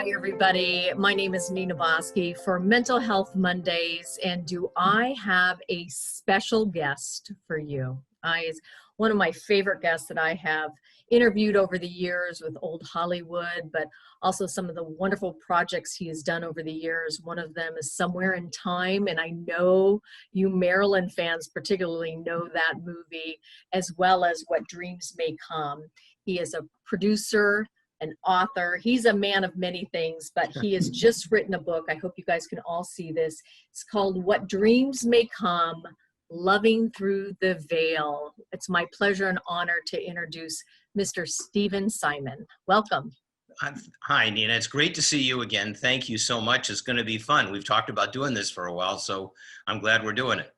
Hi, everybody. My name is Nina Boski for Mental Health Mondays, and do I have a special guest for you? Is one of my favorite guests that I have interviewed over the years with Old Hollywood, but also some of the wonderful projects he has done over the years. One of them is Somewhere in Time, and I know you Marilyn fans particularly know that movie, as well as What Dreams May Come. He is a producer, an author. He's a man of many things, but he has just written a book. I hope you guys can all see this. It's called What Dreams May Come, Loving Through the Veil. It's my pleasure and honor to introduce Mr. Stephen Simon. Welcome. Hi, Nina. It's great to see you again. Thank you so much. It's going to be fun. We've talked about doing this for a while, so I'm glad we're doing it.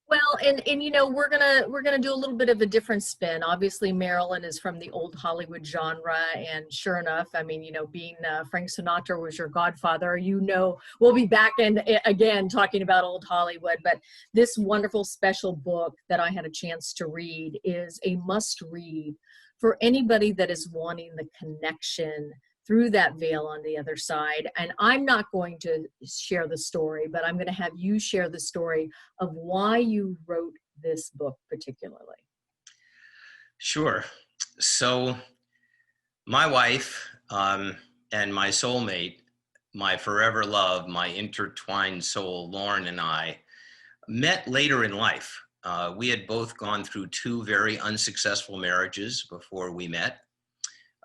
Well, and you know, we're gonna do a little bit of a different spin. Obviously, Marilyn is from the old Hollywood genre, and sure enough, I mean, you know, being Frank Sinatra was your godfather, you know, we'll be back in again talking about old Hollywood. But this wonderful special book that I had a chance to read is a must-read for anybody that is wanting the connection through that veil on the other side. And I'm not going to share the story, but I'm going to have you share the story of why you wrote this book particularly. Sure. So my wife and my soulmate, my forever love, my intertwined soul, Lauren, and I met later in life. We had both gone through two very unsuccessful marriages before we met.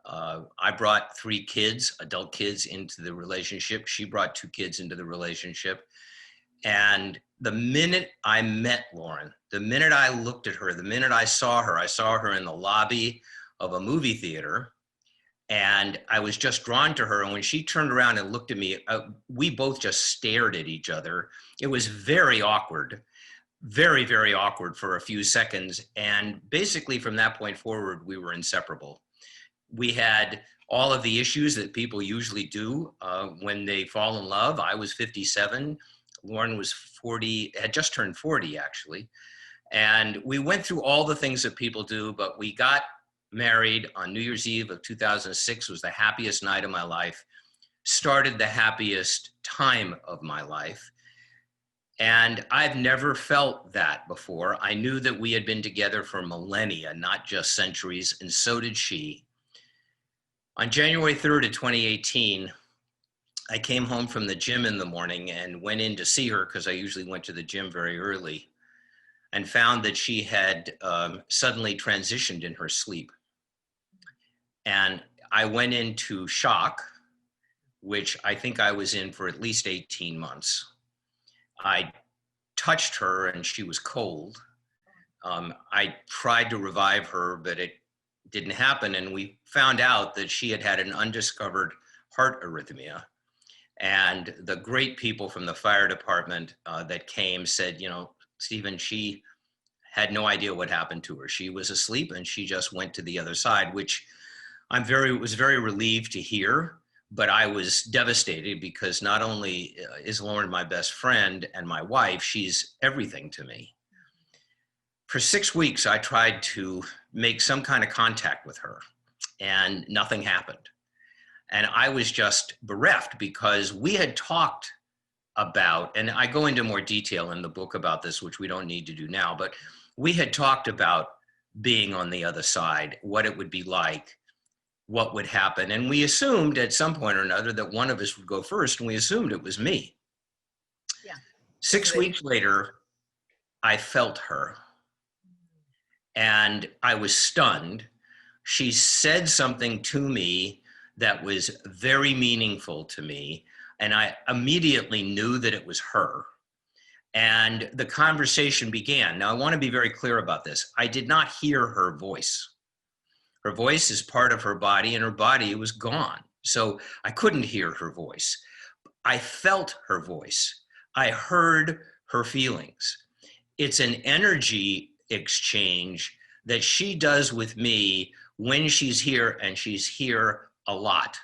I brought 3 kids, adult kids, into the relationship. She brought 2 kids into the relationship. And the minute I met Lauren, the minute I looked at her, the minute I saw her in the lobby of a movie theater, and I was just drawn to her. And when she turned around and looked at me, we both just stared at each other. It was very awkward, very, very awkward for a few seconds. And basically from that point forward, we were inseparable. We had all of the issues that people usually do when they fall in love. I was 57. Lauren was 40, had just turned 40 actually. And we went through all the things that people do, but we got married on New Year's Eve of 2006. It was the happiest night of my life, started the happiest time of my life. And I've never felt that before. I knew that we had been together for millennia, not just centuries, and so did she. On January 3rd of 2018, I came home from the gym in the morning and went in to see her because I usually went to the gym very early, and found that she had suddenly transitioned in her sleep. And I went into shock, which I think I was in for at least 18 months. I touched her and she was cold. I tried to revive her, but it didn't happen, and we found out that she had had an undiscovered heart arrhythmia. And the great people from the fire department that came said, you know, Stephen, she had no idea what happened to her. She was asleep and she just went to the other side, which was very relieved to hear, but I was devastated because not only is Lauren my best friend and my wife, she's everything to me. For 6 weeks, I tried to make some kind of contact with her, and nothing happened. And I was just bereft because we had talked about, and I go into more detail in the book about this, which we don't need to do now, but we had talked about being on the other side, what it would be like, what would happen. And we assumed at some point or another that one of us would go first, and we assumed it was me. Yeah. 6 weeks later, I felt her. And I was stunned. She said something to me that was very meaningful to me, and I immediately knew that it was her. And the conversation began. Now, I want to be very clear about this. I did not hear her voice. Her voice is part of her body, and her body was gone. So I couldn't hear her voice. I felt her voice. I heard her feelings. It's an energy exchange that she does with me when she's here, and she's here a lot.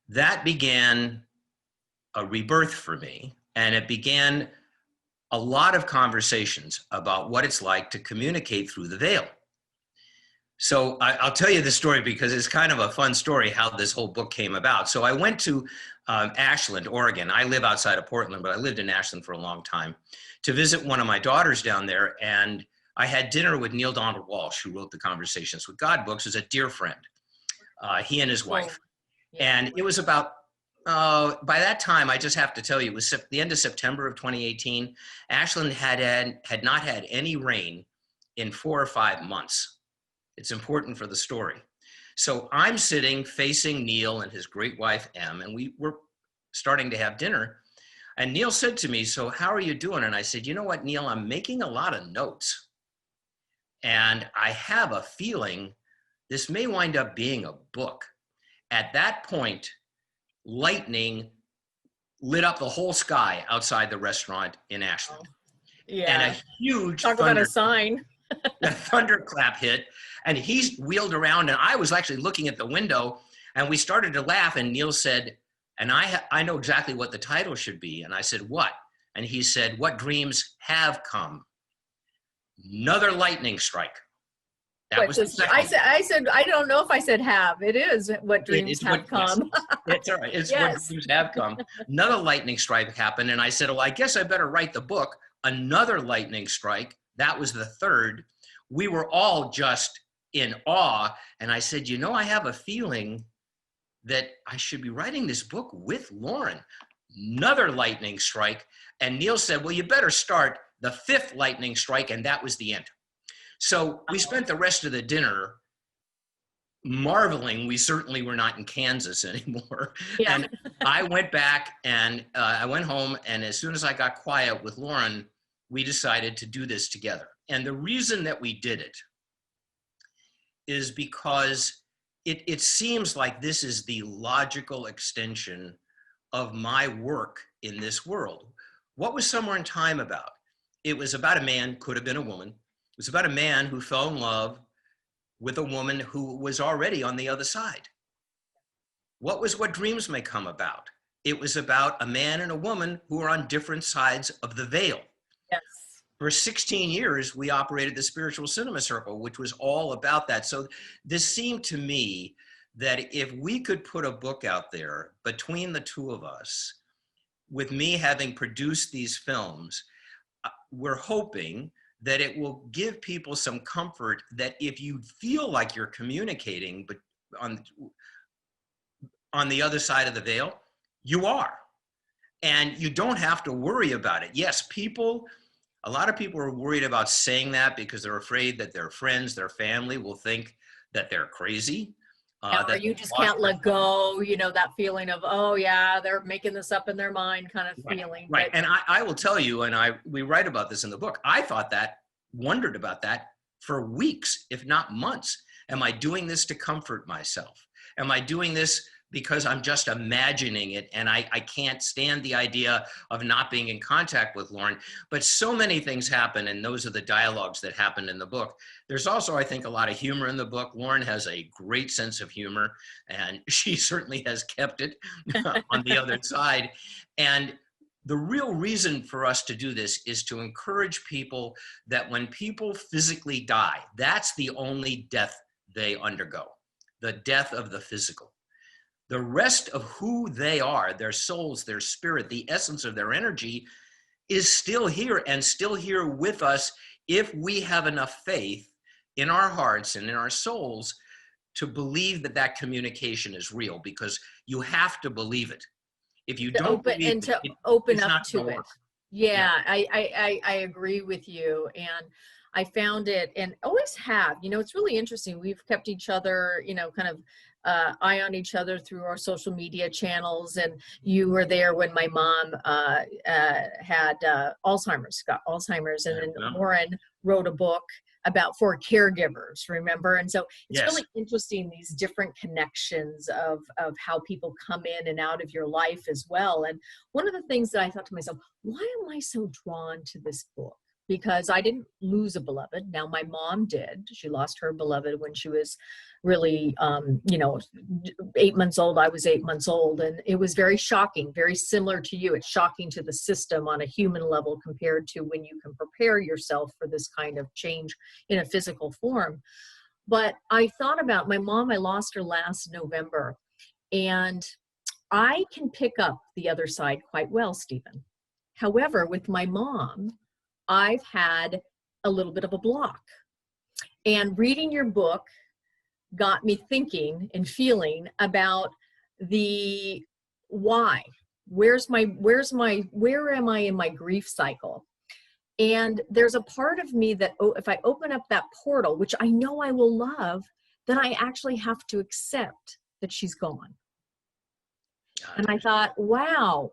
That began a rebirth for me, and it began a lot of conversations about what it's like to communicate through the veil. So I'll tell you the story because it's kind of a fun story how this whole book came about. So I went to Ashland, Oregon. I live outside of Portland, but I lived in Ashland for a long time to visit one of my daughters down there. And I had dinner with Neil Donald Walsh, who wrote the Conversations with God books, as a dear friend, he and his wife. And it was about, by that time, I just have to tell you, it was the end of September of 2018. Ashland had not had any rain in 4 or 5 months. It's important for the story. So I'm sitting facing Neil and his great wife, Em, and we were starting to have dinner. And Neil said to me, so how are you doing? And I said, you know what, Neil, I'm making a lot of notes. And I have a feeling this may wind up being a book. At that point, lightning lit up the whole sky outside the restaurant in Ashland. Yeah. And a huge Talk about a sign. A thunderclap hit, and he wheeled around, and I was actually looking at the window, and we started to laugh, and Neil said, and I know exactly what the title should be. And I said, what? And he said, What Dreams Have Come. Another lightning strike. That was the second. I said, I don't know if I said have. It is What Dreams Have Come. It's all right. It's What Dreams Have Come. Another lightning strike happened, and I said, well, I guess I better write the book. Another lightning strike. That was the third. We were all just in awe. And I said, you know, I have a feeling that I should be writing this book with Lauren. Another lightning strike. And Neil said, well, you better start the fifth lightning strike. And that was the end. So we spent the rest of the dinner marveling. We certainly were not in Kansas anymore. Yeah. And I went back and I went home. And as soon as I got quiet with Lauren, we decided to do this together. And the reason that we did it is because it seems like this is the logical extension of my work in this world. What was Somewhere in Time about? It was about a man, could have been a woman. It was about a man who fell in love with a woman who was already on the other side. What was What Dreams May Come about? It was about a man and a woman who are on different sides of the veil. Yes. For 16 years, we operated the Spiritual Cinema Circle, which was all about that. So this seemed to me that if we could put a book out there between the two of us, with me having produced these films, we're hoping that it will give people some comfort that if you feel like you're communicating but on the other side of the veil, you are. And you don't have to worry about it. Yes, a lot of people are worried about saying that because they're afraid that their friends, their family will think that they're crazy. Or you just can't let go, you know, that feeling of, oh yeah, they're making this up in their mind kind of feeling. Right, and I will tell you, and we write about this in the book, I wondered about that for weeks, if not months. Am I doing this to comfort myself? Am I doing this because I'm just imagining it and I can't stand the idea of not being in contact with Lauren? But so many things happen, and those are the dialogues that happen in the book. There's also, I think, a lot of humor in the book. Lauren has a great sense of humor, and she certainly has kept it on the other side. And the real reason for us to do this is to encourage people that when people physically die, that's the only death they undergo, the death of the physical. The rest of who they are, their souls, their spirit, the essence of their energy is still here and still here with us if we have enough faith in our hearts and in our souls to believe that that communication is real, because you have to believe it. If you don't believe and to open up to it. Yeah, I agree with you. And I found it, and always have, you know, it's really interesting. We've kept each other, you know, kind of eye on each other through our social media channels. And you were there when my mom had Alzheimer's, got Alzheimer's, and then Lauren wrote a book for caregivers, remember? And so it's really interesting, these different connections of how people come in and out of your life as well. And one of the things that I thought to myself, why am I so drawn to this book? Because I didn't lose a beloved. Now my mom did. She lost her beloved when she was really, 8 months old. I was 8 months old. And it was very shocking, very similar to you. It's shocking to the system on a human level compared to when you can prepare yourself for this kind of change in a physical form. But I thought about my mom. I lost her last November, and I can pick up the other side quite well, Stephen. However, with my mom, I've had a little bit of a block. And reading your book got me thinking and feeling about the why. Where am I in my grief cycle? And there's a part of me that, oh, if I open up that portal, which I know I will love, then I actually have to accept that she's gone. And I thought, wow,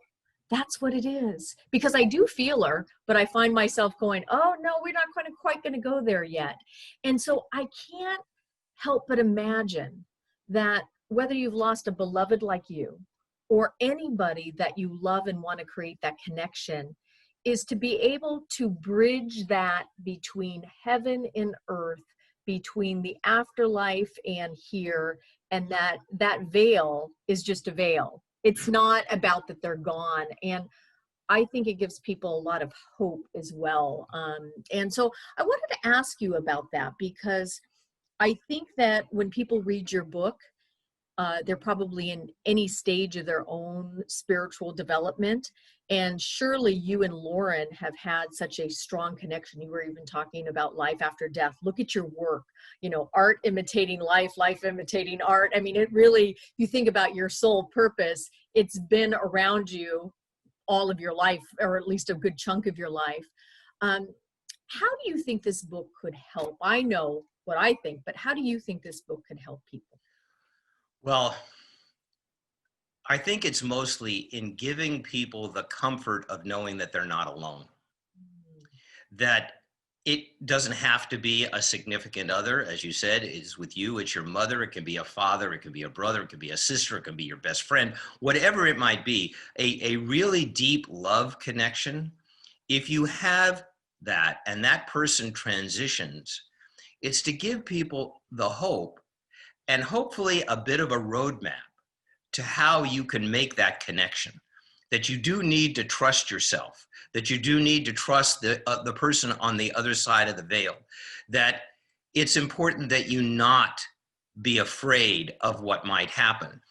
that's what it is. Because I do feel her, but I find myself going, oh no, we're not quite going to go there yet. And so I can't help but imagine that whether you've lost a beloved like you, or anybody that you love and want to create that connection, is to be able to bridge that between heaven and earth, between the afterlife and here, and that veil is just a veil. It's not about that they're gone. And I think it gives people a lot of hope as well. And so I wanted to ask you about that, because I think that when people read your book, they're probably in any stage of their own spiritual development. And surely you and Lauren have had such a strong connection. You were even talking about life after death. Look at your work, art imitating life, life imitating art. I mean, it really, you think about your sole purpose, it's been around you all of your life, or at least a good chunk of your life. How do you think this book could help? I know what I think, but how do you think this book could help people? Well, I think it's mostly in giving people the comfort of knowing that they're not alone. That it doesn't have to be a significant other. As you said, it's with you, it's your mother, it can be a father, it can be a brother, it can be a sister, it can be your best friend, whatever it might be, a really deep love connection. If you have that and that person transitions, it's to give people the hope and hopefully a bit of a roadmap to how you can make that connection. That you do need to trust yourself, that you do need to trust the person on the other side of the veil, that it's important that you not be afraid of what might happen.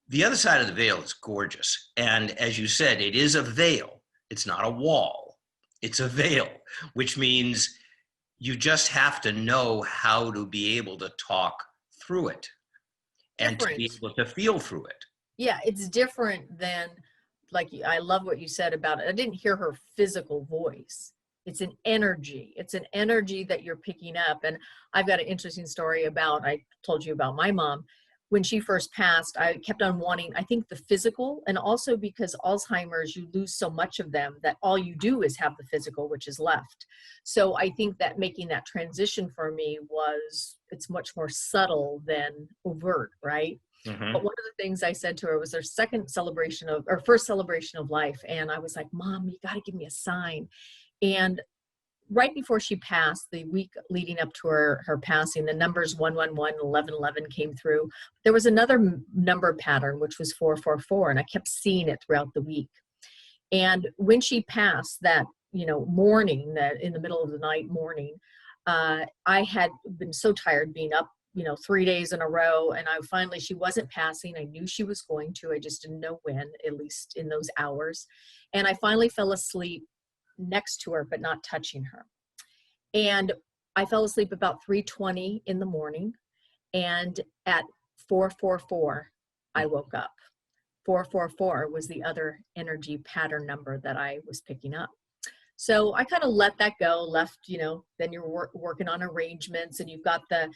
The other side of the veil is gorgeous. And as you said, it is a veil. It's not a wall. It's a veil, which means you just have to know how to be able to talk through it and to be able to feel through it. Yeah, it's different than, like, I love what you said about it. I didn't hear her physical voice. It's an energy. It's an energy that you're picking up. And I've got an interesting story about, I told you about my mom. When she first passed, I kept on wanting, I think, the physical, and also because Alzheimer's, you lose so much of them that all you do is have the physical, which is left. So I think that making that transition for me it's much more subtle than overt, right? Mm-hmm. But one of the things I said to her was their first celebration of life. And I was like, Mom, you got to give me a sign. And right before she passed, the week leading up to her passing, the numbers 111, 1111 came through. There was another number pattern, which was 444. And I kept seeing it throughout the week. And when she passed that, morning, that in the middle of the night morning, I had been so tired being up 3 days in a row. And she wasn't passing. I knew she was going to, I just didn't know when, at least in those hours. And I finally fell asleep next to her, but not touching her. And I fell asleep about 3:20 in the morning. And at 444, I woke up. 444 was the other energy pattern number that I was picking up. So I kind of let that go, then you're working on arrangements, and you've got the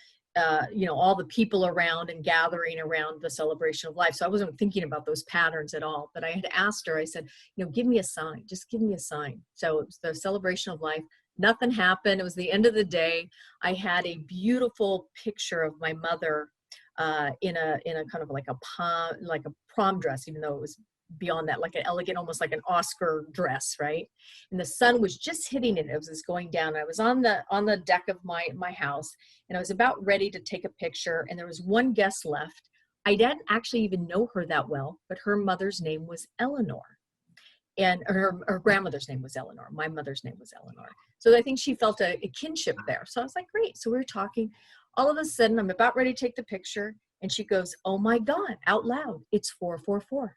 all the people around and gathering around the celebration of life. So I wasn't thinking about those patterns at all, but I had asked her, I said, give me a sign, just give me a sign. So it was the celebration of life. Nothing happened. It was the end of the day. I had a beautiful picture of my mother in a kind of like a prom dress, even though it was beyond that, like an elegant, almost like an Oscar dress, right? And the sun was just hitting it. It was just going down. I was on the deck of my house, and I was about ready to take a picture, and there was one guest left. I didn't actually even know her that well, but her mother's name was Eleanor. and her grandmother's name was Eleanor. My mother's name was Eleanor. So I think she felt a kinship there. So I was like, great. So we were talking. All of a sudden, I'm about ready to take the picture. And she goes, oh my God, out loud, it's 444.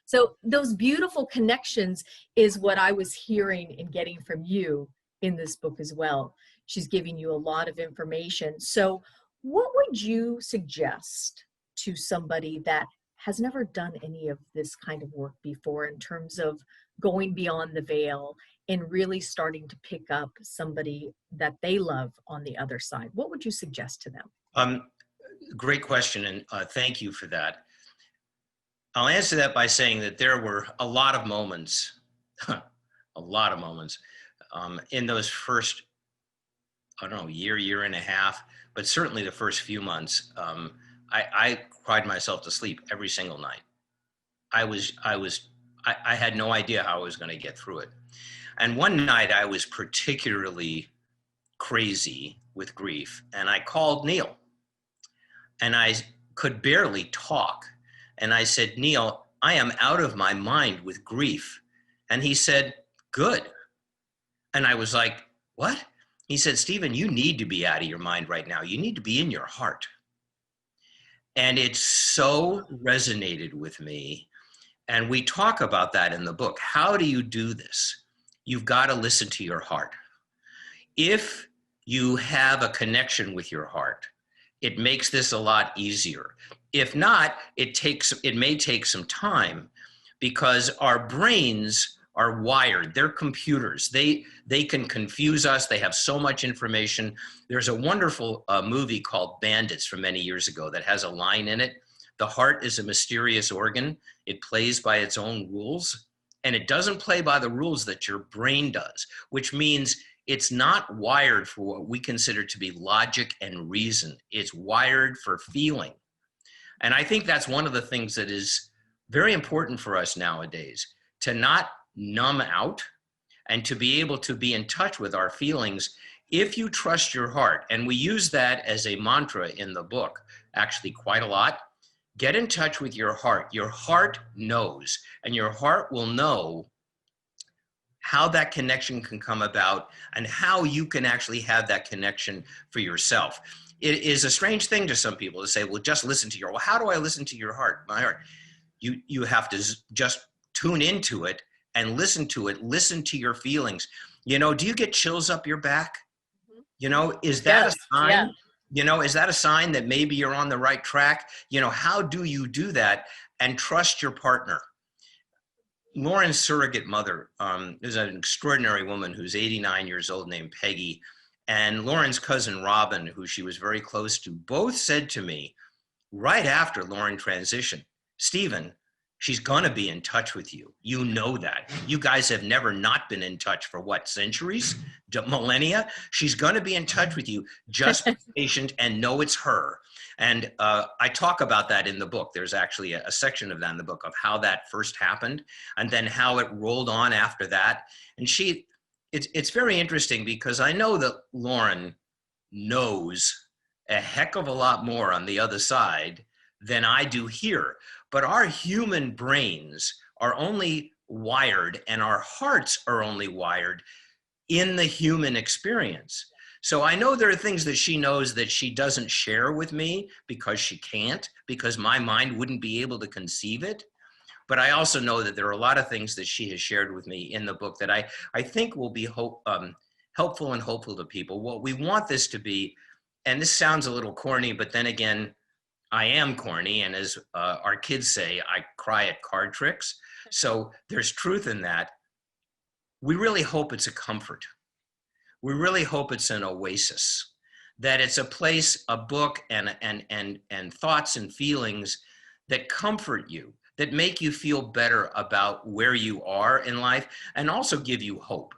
So those beautiful connections is what I was hearing and getting from you in this book as well. She's giving you a lot of information. So what would you suggest to somebody that has never done any of this kind of work before in terms of going beyond the veil and really starting to pick up somebody that they love on the other side? What would you suggest to them? Great question, and thank you for that. I'll answer that by saying that there were a lot of moments, in those first, I don't know, year and a half, but certainly the first few months. I cried myself to sleep every single night. I had no idea how I was going to get through it. And one night I was particularly crazy with grief, and I called Neil, and I could barely talk. And I said, Neil, I am out of my mind with grief. And he said, good. And I was like, what? He said, Stephen, you need to be out of your mind right now. You need to be in your heart. And it so resonated with me. And we talk about that in the book. How do you do this? You've got to listen to your heart. If you have a connection with your heart, it makes this a lot easier. If not, it may take some time, because our brains are wired. They're computers. They can confuse us. They have so much information. There's a wonderful movie called Bandits from many years ago that has a line in it. The heart is a mysterious organ. It plays by its own rules, and it doesn't play by the rules that your brain does, which means it's not wired for what we consider to be logic and reason. It's wired for feeling. And I think that's one of the things that is very important for us nowadays, to not numb out and to be able to be in touch with our feelings if you trust your heart. And we use that as a mantra in the book, actually quite a lot. Get in touch with your heart. Your heart knows, and your heart will know how that connection can come about and how you can actually have that connection for yourself. It is a strange thing to some people to say, well, just listen to well, how do I listen to your heart, my heart? You have to just tune into it and listen to it, listen to your feelings. You know, do you get chills up your back? You know, is that a sign? Yeah. You know, is that a sign that maybe you're on the right track? You know, how do you do that and trust your partner? Lauren's surrogate mother is an extraordinary woman who's 89 years old named Peggy. And Lauren's cousin Robin, who she was very close to, both said to me right after Lauren transitioned, Stephen, she's gonna be in touch with you. You know that. You guys have never not been in touch for what, centuries, millennia? She's gonna be in touch with you. Just be patient and know it's her. And I talk about that in the book. There's actually a section of that in the book of how that first happened and then how it rolled on after that. And it's very interesting because I know that Lauren knows a heck of a lot more on the other side than I do here. But our human brains are only wired, and our hearts are only wired in the human experience. So I know there are things that she knows that she doesn't share with me because she can't, because my mind wouldn't be able to conceive it. But I also know that there are a lot of things that she has shared with me in the book that I think will be helpful and hopeful to people. What we want this to be, and this sounds a little corny, but then again, I am corny. And as our kids say, I cry at card tricks. So there's truth in that. We really hope it's a comfort. We really hope it's an oasis, that it's a place, a book, and thoughts and feelings that comfort you, that make you feel better about where you are in life, and also give you hope.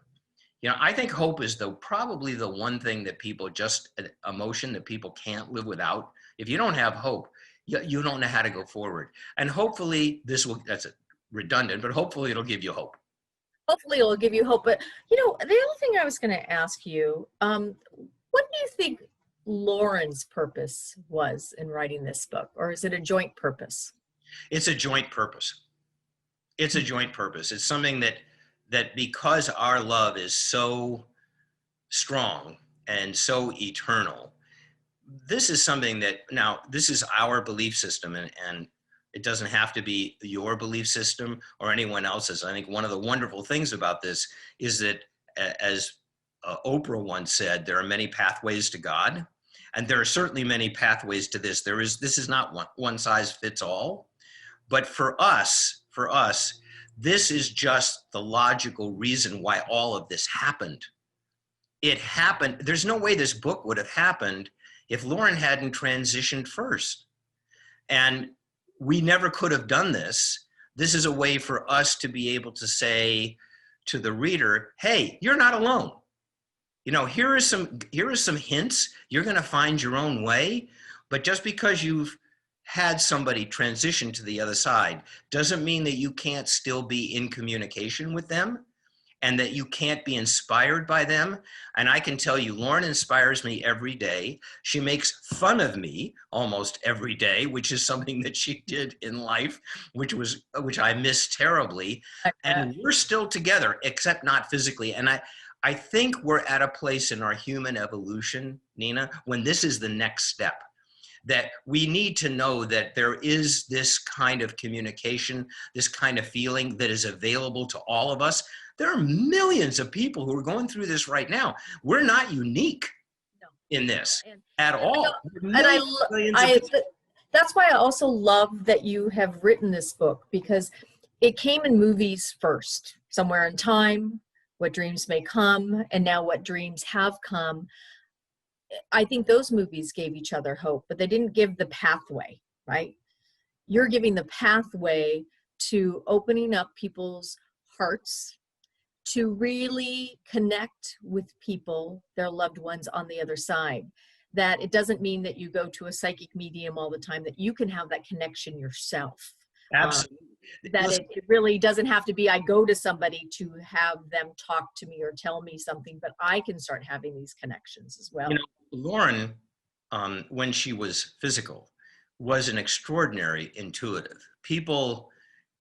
You know, I think hope is probably the one thing that people emotion that people can't live without. If you don't have hope, you don't know how to go forward. And hopefully that's redundant, but hopefully it'll give you hope. Hopefully it'll give you hope. But, you know, the other thing I was going to ask you, what do you think Lauren's purpose was in writing this book? Or is it a joint purpose? It's a joint purpose. It's a joint purpose. It's something that because our love is so strong and so eternal, this is something that, now this is our belief system, and it doesn't have to be your belief system or anyone else's. I think one of the wonderful things about this is that, as Oprah once said, there are many pathways to God, and there are certainly many pathways to this. This is not one size fits all, but for us, this is just the logical reason why all of this happened. It happened. There's no way this book would have happened if Lauren hadn't transitioned first. And we never could have done this. This is a way for us to be able to say to the reader, hey, you're not alone. You know, here are some hints. You're going to find your own way. But just because you've had somebody transition to the other side doesn't mean that you can't still be in communication with them and that you can't be inspired by them. And I can tell you, Lauren inspires me every day. She makes fun of me almost every day, which is something that she did in life, which I miss terribly. And we're still together, except not physically. And I think we're at a place in our human evolution, Nina, when this is the next step, that we need to know that there is this kind of communication, this kind of feeling that is available to all of us. There are millions of people who are going through this right now. We're not unique in this at all. That's why I also love that you have written this book, because it came in movies first, Somewhere in Time, What Dreams May Come, and now What Dreams Have Come. I think those movies gave each other hope, but they didn't give the pathway, right? You're giving the pathway to opening up people's hearts to really connect with people, their loved ones on the other side. That it doesn't mean that you go to a psychic medium all the time, that you can have that connection yourself. Absolutely. That it really doesn't have to be I go to somebody to have them talk to me or tell me something, but I can start having these connections as well. You know, Lauren, when she was physical, was an extraordinary intuitive. People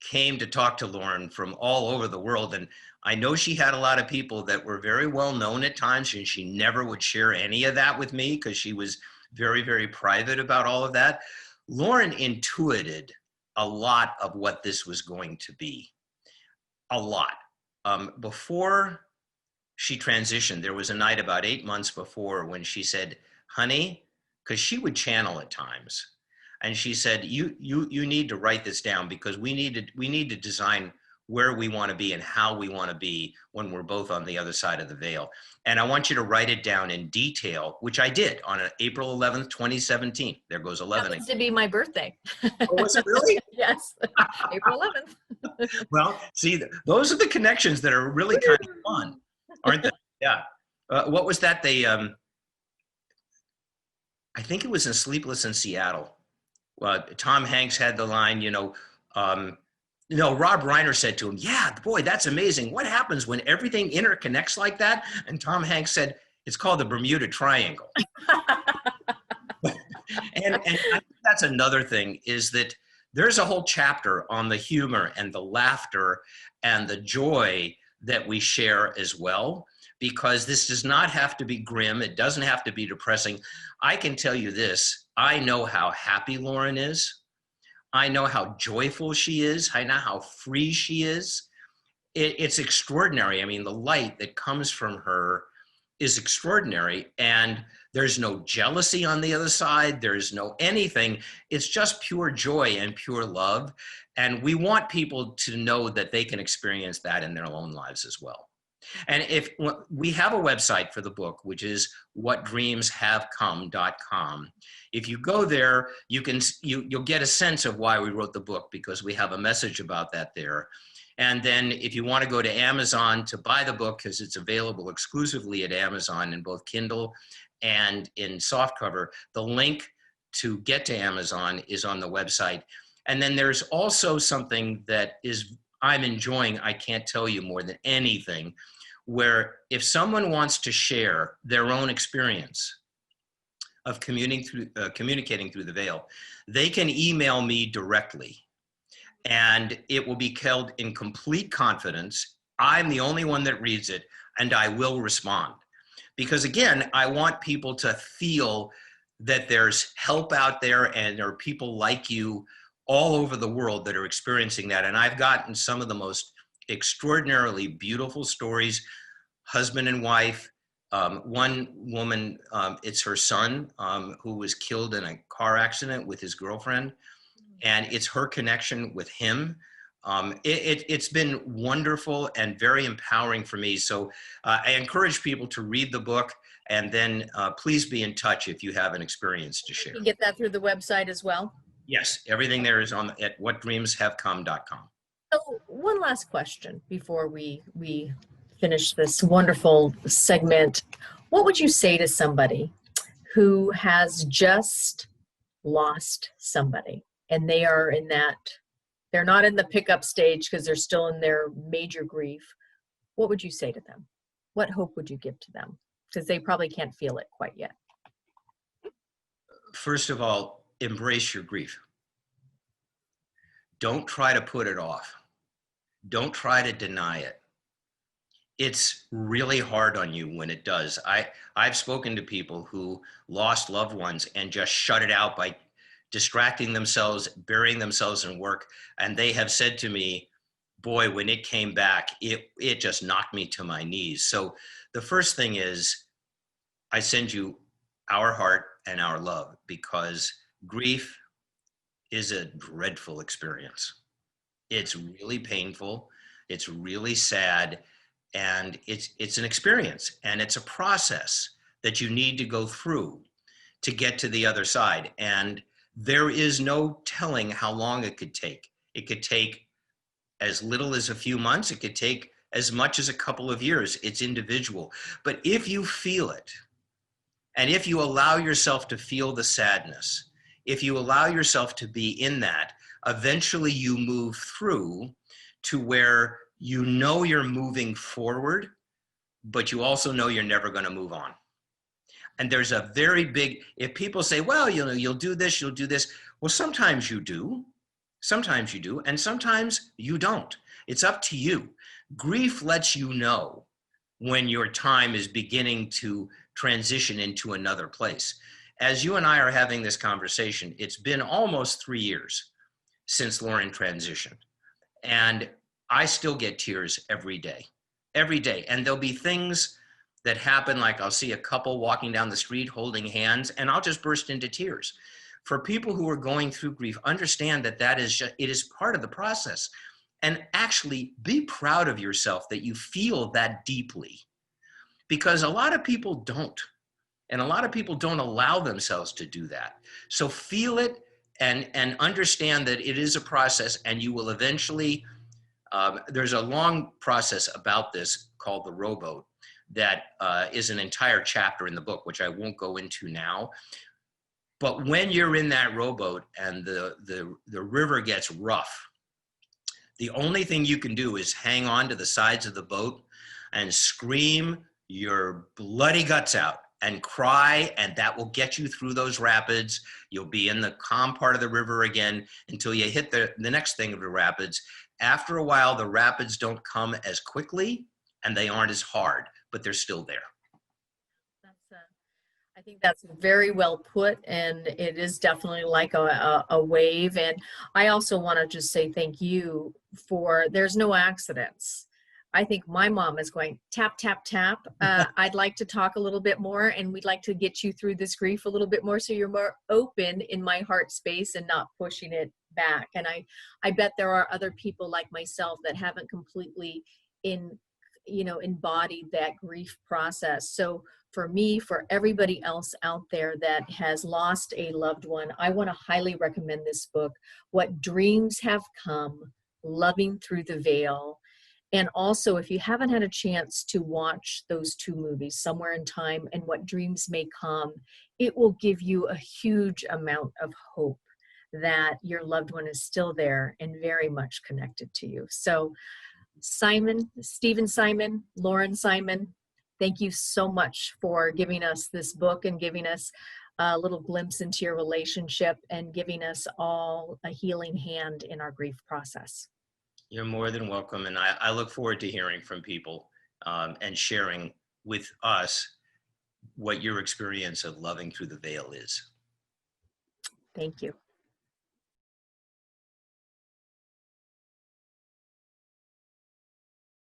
came to talk to Lauren from all over the world, and I know she had a lot of people that were very well known at times, and she never would share any of that with me because she was very, very private about all of that. Lauren intuited a lot of what this was going to be, a lot. Before she transitioned, there was a night about 8 months before when she said, honey, because she would channel at times, and she said, you need to write this down, because we need to design where we want to be and how we want to be when we're both on the other side of the veil. And I want you to write it down in detail, which I did on April 11th, 2017. There goes 11. Happens to be my birthday. Oh, was it really? Yes, April 11th. Well, see, those are the connections that are really kind of fun, aren't they? Yeah. What was that? I think it was in Sleepless in Seattle. Tom Hanks had the line, Rob Reiner said to him, yeah, boy, that's amazing. What happens when everything interconnects like that? And Tom Hanks said, it's called the Bermuda Triangle. and I think that's another thing, is that there's a whole chapter on the humor and the laughter and the joy that we share as well, because this does not have to be grim. It doesn't have to be depressing. I can tell you this. I know how happy Lauren is. I know how joyful she is. I know how free she is. It's extraordinary. I mean, the light that comes from her is extraordinary. And there's no jealousy on the other side. There's no anything. It's just pure joy and pure love. And we want people to know that they can experience that in their own lives as well. And if we have a website for the book, which is whatdreamshavecome.com. If you go there, you'll get a sense of why we wrote the book, because we have a message about that there. And then if you want to go to Amazon to buy the book, because it's available exclusively at Amazon in both Kindle and in softcover, the link to get to Amazon is on the website. And then there's also something that I'm enjoying, I can't tell you more than anything, where if someone wants to share their own experience of communicating through the veil, they can email me directly and it will be held in complete confidence. I'm the only one that reads it, and I will respond. Because again, I want people to feel that there's help out there and there are people like you all over the world that are experiencing that. And I've gotten some of the most extraordinarily beautiful stories, husband and wife. One woman, it's her son who was killed in a car accident with his girlfriend, and it's her connection with him. It's been wonderful and very empowering for me. So I encourage people to read the book, and then please be in touch if you have an experience to share. You can get that through the website as well? Yes, everything there is on at whatdreamshavecome.com. So one last question before we finish this wonderful segment. What would you say to somebody who has just lost somebody and they are in that, they're not in the pickup stage because they're still in their major grief? What would you say to them? What hope would you give to them? Because they probably can't feel it quite yet. First of all, embrace your grief. Don't try to put it off. Don't try to deny it. It's really hard on you when it does. I've spoken to people who lost loved ones and just shut it out by distracting themselves, burying themselves in work. And they have said to me, boy, when it came back, it just knocked me to my knees. So the first thing is, I send you our heart and our love, because grief is a dreadful experience. It's really painful. It's really sad. And it's an experience, and it's a process that you need to go through to get to the other side. And there is no telling how long it could take. It could take as little as a few months. It could take as much as a couple of years. It's individual. But if you feel it, and if you allow yourself to feel the sadness, if you allow yourself to be in that, eventually you move through to where you know you're moving forward, but you also know you're never going to move on. And there's a very big, if people say, well, you know, you'll do this, you'll do this. Well, sometimes you do, and sometimes you don't. It's up to you. Grief lets you know when your time is beginning to transition into another place. As you and I are having this conversation, it's been almost 3 years since Lauren transitioned. And I still get tears every day. And there'll be things that happen, like I'll see a couple walking down the street holding hands, and I'll just burst into tears. For people who are going through grief, understand that it is part of the process. And actually be proud of yourself that you feel that deeply, because a lot of people don't. And a lot of people don't allow themselves to do that. So feel it and understand that it is a process, and you will eventually, there's a long process about this called the rowboat that is an entire chapter in the book, which I won't go into now. But when you're in that rowboat and the river gets rough, the only thing you can do is hang on to the sides of the boat and scream your bloody guts out and cry, and that will get you through those rapids. You'll be in the calm part of the river again until you hit the next thing of the rapids. After a while, the rapids don't come as quickly and they aren't as hard, but they're still there. I think that's very well put, and it is definitely like a wave. And I also want to just say thank you for, there's no accidents. I think my mom is going tap, tap, tap. I'd like to talk a little bit more, and we'd like to get you through this grief a little bit more so you're more open in my heart space and not pushing it back. And I bet there are other people like myself that haven't completely embodied that grief process. So for me, for everybody else out there that has lost a loved one, I want to highly recommend this book, What Dreams Have Come, Loving Through the Veil. And also, if you haven't had a chance to watch those two movies, Somewhere in Time and What Dreams May Come, it will give you a huge amount of hope that your loved one is still there and very much connected to you. So Stephen Simon, Lauren Simon, thank you so much for giving us this book and giving us a little glimpse into your relationship and giving us all a healing hand in our grief process. You're more than welcome. And I look forward to hearing from people and sharing with us what your experience of loving through the veil is. Thank you.